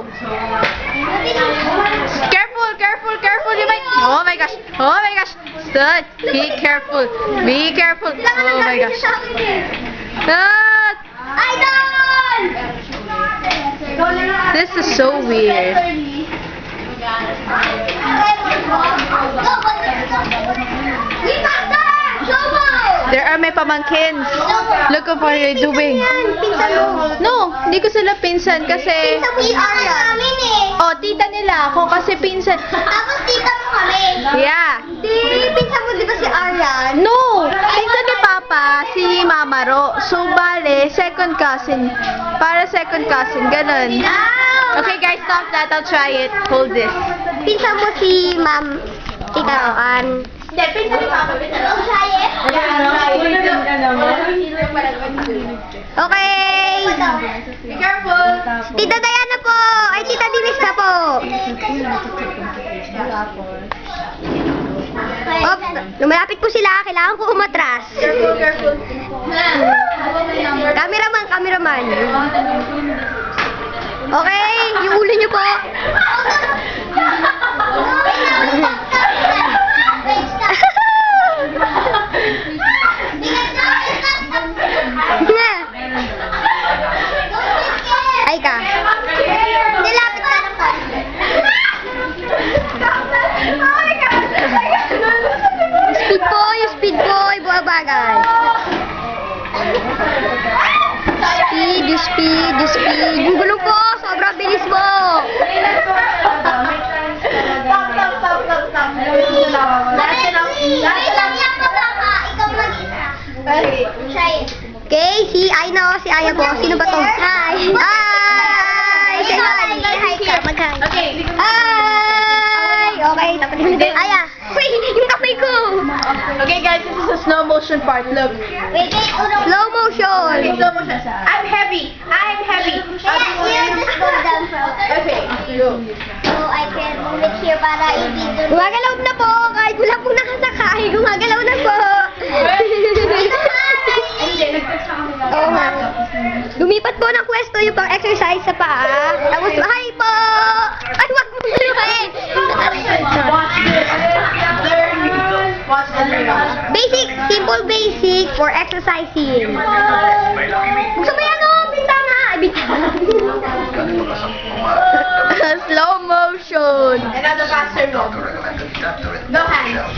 go! Careful, careful, careful. You might... Oh my gosh. Oh my gosh. Stud. Be careful. Be careful. Oh my gosh. This is so weird. There are my pamangkins. Look at what they're doing. No, hindi ko sila pinsan kasi... Pinsan mo si Aryan. Oh, tita nila ako kasi pinsan. Tapos tita mo kami. Yeah. Pinsan mo di ba si Aryan? No, pinsan ni Papa si Mama Ro. So, bale, second cousin. Para second cousin, ganun. Okay guys, stop that. I'll try it. Hold this. Pinsan mo si Tita Roan. Pinsan ni Papa. I'll try it. Okay. Be careful. Tita Diana po. Ay, Tita Dinis na po. Oops, lumalapit po sila. Kailangan ko umatras. Careful, careful. Cameraman. Okay, yung ulo niyo po. Ay ka. Nilapit ka naman. Speed boy, buwabagay. Speed. Yung gulong po, sobrang bilis mo. Okay, si Aya po. Sino ba to? Hi! Say hi ka. Mag-hi. Hi! Okay, tapos Aya. Uy, yung kape ko. Okay guys, this is a slow motion part. Look. Slow motion. Okay, slow motion. I'm heavy. Okay, go. So, I can move it here para i-video. Gumagalaw na po. Kahit wala pong nakasakay. Gumagalaw na po. Oo nga. Lumipat po ng pwesto yung pang-exercise sa paa. Tapos, hi po! Ay, wag mo lumain! Watch the Simple basic for exercising. Gusto mo yan o? Bintana! Ay, bintana. Slow motion. Another faster move. No hands.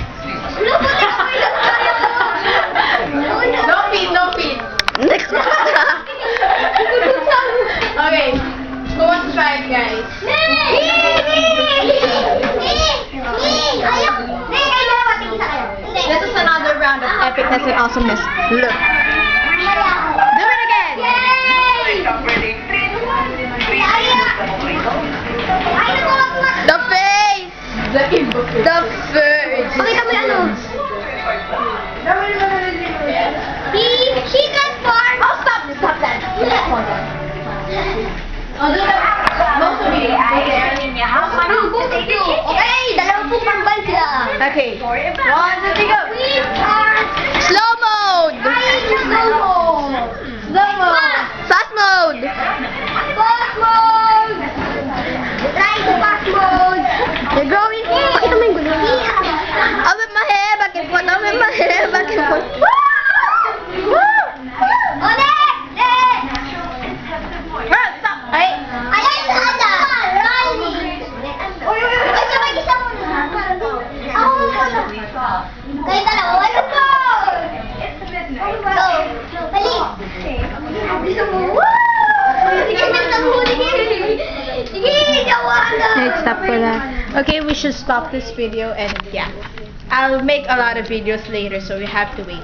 No feet. Next one. Okay. Who wants to try it, guys? This is another round of epicness and awesomeness. Look. Do it again. The face. The face. Pakita mo yung ano. She can farm. Oh, stop that. I'll do that. Most of you. Okay, dalawang po pambal sila. Okay. 1, 2, 3, go. Slow mode. Slow mode. Fast mode. Fast mode. Try the fast mode. They're growing. Pakita mo yung gulo. I'm in my hair back and forth. Stop. Ay. Ayan sa ada. Uy, sabay isa muna. Ako muna. Kayo dalawa, wala po. So, bali. Gusto mo? Sige, nasa huli. Sige, gawa na. Stop ko na. Okay, we should stop this video and yeah. I'll make a lot of videos later, so you have to wait.